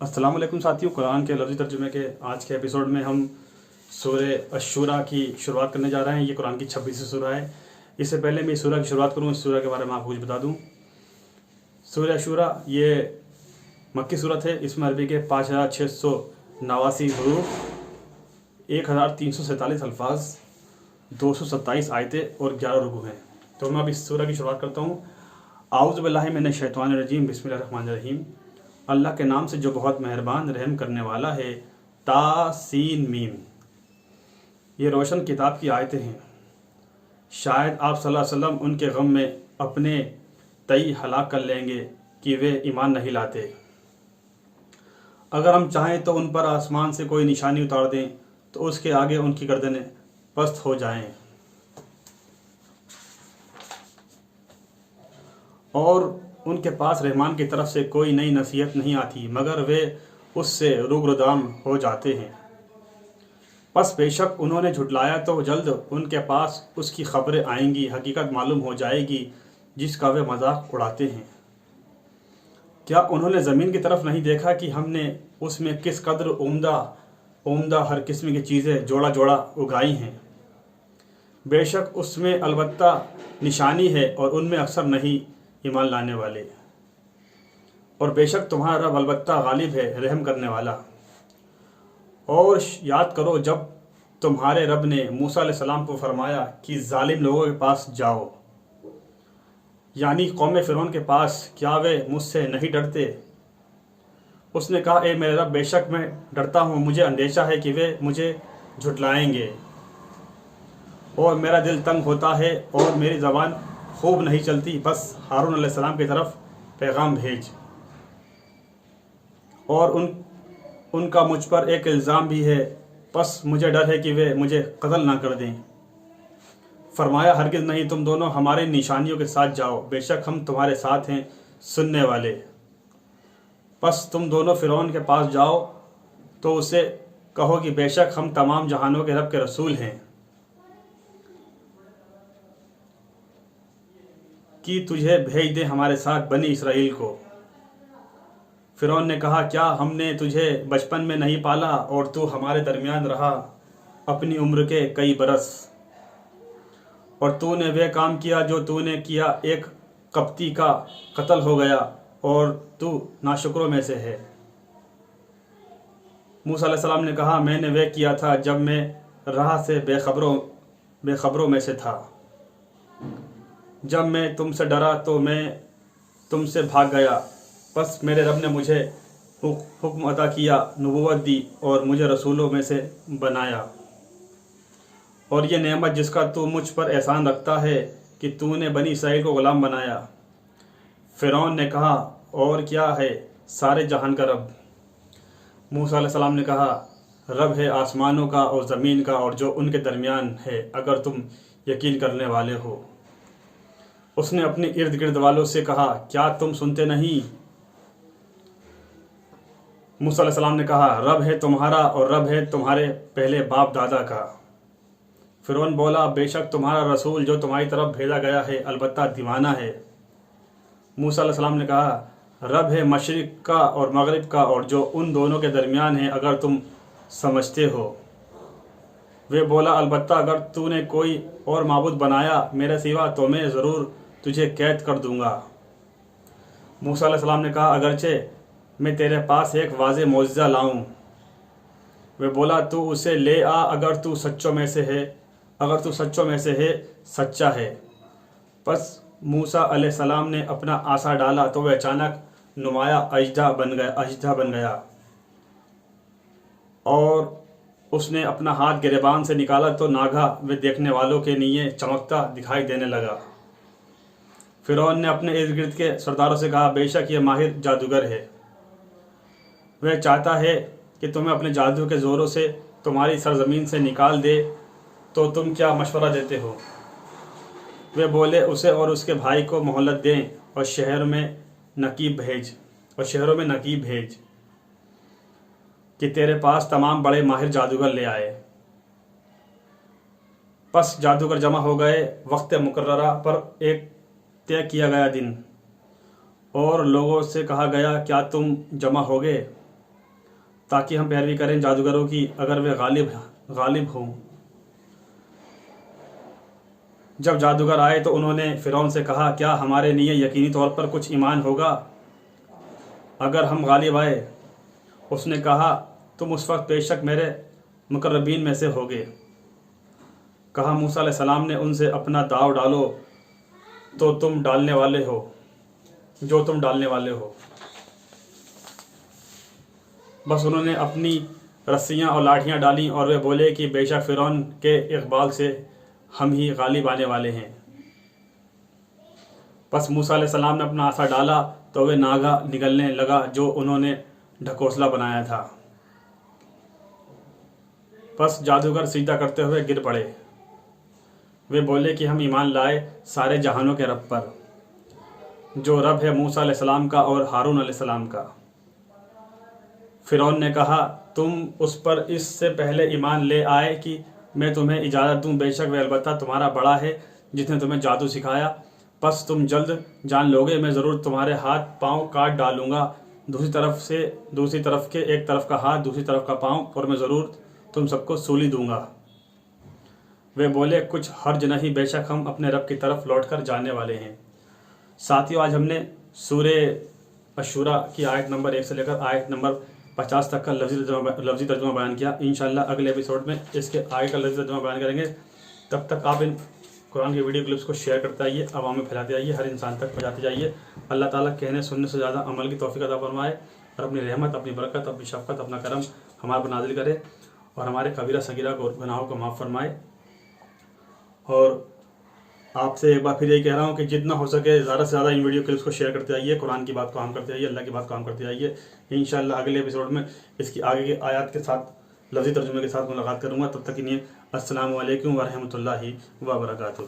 अस्सलाम वालेकुम साथियों, कुरान के लफ्ज़ी तर्जुमे के आज के एपिसोड में हम सूरह अश-शूरा की शुरुआत करने जा रहे हैं। ये कुरान की 26वीं सूरह है। इससे पहले मैं इस सूरह की शुरुआत करूँ, इस सूरह के बारे में आपको कुछ बता दूँ। सूरह अश-शूरा ये मक्की सूरत है। इसमें अरबी के 5689 हरूफ, 1347 अल्फाज, 227 आयतें और 11 रुकू हैं। तो मैं अब इस सूरह की शुरुआत करता हूँ। आऊज़ु बिल्लाहि मिनश शैतानिर रजीम, बिस्मिल्लाहिर रहमानिर रहीम। अल्लाह के नाम से जो बहुत मेहरबान रहम करने वाला है। तासीन मीम। ये रोशन किताब की आयतें हैं। शायद आप सल्लल्लाहु अलैहि वसल्लम उनके गम में अपने तई हलाक कर लेंगे कि वे ईमान नहीं लाते। अगर हम चाहें तो उन पर आसमान से कोई निशानी उतार दें तो उसके आगे उनकी गर्दनें पस्त हो जाएं और उनके पास रहमान की तरफ से कोई नई नसीहत नहीं आती मगर वे उससे रुगरुदाम हो जाते हैं। बस बेशक उन्होंने झुटलाया तो जल्द उनके पास उसकी खबरें आएंगी, हकीकत मालूम हो जाएगी जिसका वे मजाक उड़ाते हैं। क्या उन्होंने ज़मीन की तरफ नहीं देखा कि हमने उसमें किस कदर उम्दा हर किस्म की चीज़ें जोड़ा जोड़ा उगाई हैं। बेशक उसमें अलबत्ता निशानी है और उनमें अक्सर नहीं ईमान लाने वाले। और बेशक तुम्हारा रब अलबत्ता गालिब है, रहम करने वाला। और याद करो जब तुम्हारे रब ने मूसा अलैहिस्सलाम को फरमाया कि जालिम लोगों के पास जाओ, यानी कौम फ़िरौन के पास, क्या वे मुझसे नहीं डरते। उसने कहा, ए मेरे रब, बेशक मैं डरता हूँ, मुझे अंदेशा है कि वे मुझे झुटलाएंगे और मेरा दिल तंग होता है और मेरी ज़बान खूब नहीं चलती। बस हारून अलैहिस्सलाम की तरफ पैगाम भेज। और उनका मुझ पर एक इल्ज़ाम भी है, बस मुझे डर है कि वे मुझे कत्ल ना कर दें। फरमाया, हरगिज़ नहीं, तुम दोनों हमारे निशानियों के साथ जाओ, बेशक हम तुम्हारे साथ हैं सुनने वाले। बस तुम दोनों फ़िरौन के पास जाओ तो उसे कहो कि बेशक हम तमाम जहानों के रब के रसूल हैं कि तुझे भेज दे हमारे साथ बनी इसराइल को। फ़िरौन ने कहा, क्या हमने तुझे बचपन में नहीं पाला और तू हमारे दरमियान रहा अपनी उम्र के कई बरस, और तूने वह काम किया जो तूने किया, एक कप्ती का कत्ल हो गया और तू नाशुक्रों में से है। मूसा अलैहिस्सलाम ने कहा, मैंने वह किया था जब मैं राह से बेखबरों में से था। जब मैं तुमसे डरा तो मैं तुमसे भाग गया। बस मेरे रब ने मुझे हुक्म अता किया, नबूवत दी और मुझे रसूलों में से बनाया। और ये नेमत जिसका तू मुझ पर एहसान रखता है कि तूने बनी इसराइल को ग़ुलाम बनाया। फ़िरौन ने कहा, और क्या है सारे जहान का रब। मूसा अलैहिस्सलाम ने कहा, रब है आसमानों का और ज़मीन का और जो उनके दरमियान है, अगर तुम यकीन करने वाले हो। उसने अपने इर्द गिर्द वालों से कहा, क्या तुम सुनते नहीं। मूसा अलैहिस्सलाम ने कहा, रब है तुम्हारा और रब है तुम्हारे पहले बाप दादा का। फ़िरौन बोला, बेशक तुम्हारा रसूल जो तुम्हारी तरफ भेजा गया है अलबत्ता दीवाना है। मूसा अलैहिस्सलाम ने कहा, रब है मशरिक़ का और मगरिब का और जो उन दोनों के दरमियान है, अगर तुम समझते हो। वे बोला, अलबत्ता अगर तूने कोई और माबूद बनाया मेरे सिवा तो मैं ज़रूर तुझे कैद कर दूंगा। मूसा अलैहिस्सलाम ने कहा, अगरचे मैं तेरे पास एक वाज़े मौजज़ा लाऊं। वे बोला, तू उसे ले आ अगर तू सच्चों में से है सच्चा है। बस मूसा अलैहिस्सलाम ने अपना आसा डाला तो वह अचानक नुमाया अजदा बन गया और उसने अपना हाथ गिरेबान से निकाला तो नागा वे देखने वालों के लिए चमकता दिखाई देने लगा। फ़िरौन ने अपने इर्द गिर्द के सरदारों से कहा, बेशक ये माहिर जादूगर है। वह चाहता है कि तुम्हें अपने जादू के ज़ोरों से तुम्हारी सरजमीन से निकाल दे, तो तुम क्या मशवरा देते हो। वे बोले, उसे और उसके भाई को मोहलत दें और शहरों में नकीब भेज कि तेरे पास तमाम बड़े माहिर जादूगर ले आए। बस जादूगर जमा हो गए वक्त मुकर्ररा पर एक तय किया गया दिन, और लोगों से कहा गया, क्या तुम जमा होगे। تاکہ ہم پیروی کریں جادوگروں کی اگر وہ غالب ہوں۔ جب جادوگر آئے تو انہوں نے فرعون سے کہا کیا ہمارے لیے یقینی طور پر کچھ ایمان ہوگا اگر ہم غالب آئے؟ اس نے کہا تم اس وقت بے شک میرے مقربین میں سے ہوگے۔ کہا موسیٰ علیہ السلام نے ان سے اپنا داؤ ڈالو جو تم ڈالنے والے ہو۔ بس انہوں نے اپنی رسیاں اور لاٹھیاں ڈالیں اور وہ بولے کہ بے شک فرعون کے اقبال سے ہم ہی غالب آنے والے ہیں۔ پس موسیٰ علیہ السلام نے اپنا عصا ڈالا تو وہ ناگا نگلنے لگا جو انہوں نے ڈھکوسلا بنایا تھا۔ پس جادوگر سجدہ کرتے ہوئے گر پڑے۔ وہ بولے کہ ہم ایمان لائے سارے جہانوں کے رب پر، جو رب ہے موسیٰ علیہ السلام کا اور ہارون علیہ السلام کا۔ فرعون نے کہا تم اس پر اس سے پہلے ایمان لے آئے کہ میں تمہیں اجازت دوں، بے شک وہ البتہ تمہارا بڑا ہے جس نے تمہیں جادو سکھایا، پس تم جلد جان لوگے میں ضرور تمہارے ہاتھ پاؤں کاٹ ڈالوں گا، دوسری طرف کے ایک طرف کا ہاتھ دوسری طرف کا پاؤں، اور میں ضرور تم سب کو سولی دوں گا۔ وہ بولے کچھ حرج نہیں، بے شک ہم اپنے رب کی طرف لوٹ کر جانے والے ہیں۔ ساتھیو آج ہم نے سورہ الشورى کی آیت نمبر 1 سے لے کر آیت نمبر 50 تک کا لفظی ترجمہ بیان کیا۔ انشاءاللہ اگلے ایپیسوڈ میں اس کے آگے کا لفظی ترجمہ بیان کریں گے۔ تب تک آپ ان قرآن کی ویڈیو کلپس کو شیئر کرتے آئیے، عوام میں پھیلاتے آئیے، ہر انسان تک پہنچاتے جائیے۔ اللہ تعالیٰ کہنے سننے سے زیادہ عمل کی توفیق عطا فرمائے اور اپنی رحمت، اپنی برکت، اپنی شفقت، اپنا کرم ہمارے پر نازل کرے اور ہمارے کبیرہ صغیرہ گناہوں کو معاف فرمائے۔ اور آپ سے ایک بار پھر یہ کہہ رہا ہوں کہ جتنا ہو سکے زیادہ سے زیادہ ان ویڈیو کلپس کو شیئر کرتے آئیے، قرآن کی بات کو عام کرتے آئیے، اللہ کی بات کو عام کرتے آئیے۔ انشاءاللہ اگلے ایپیسوڈ میں اس کی آگے کی آیات کے ساتھ لفظی ترجمے کے ساتھ ملاقات کروں گا۔ تب تک کے لیے السلام علیکم ورحمۃ اللہ وبرکاتہ۔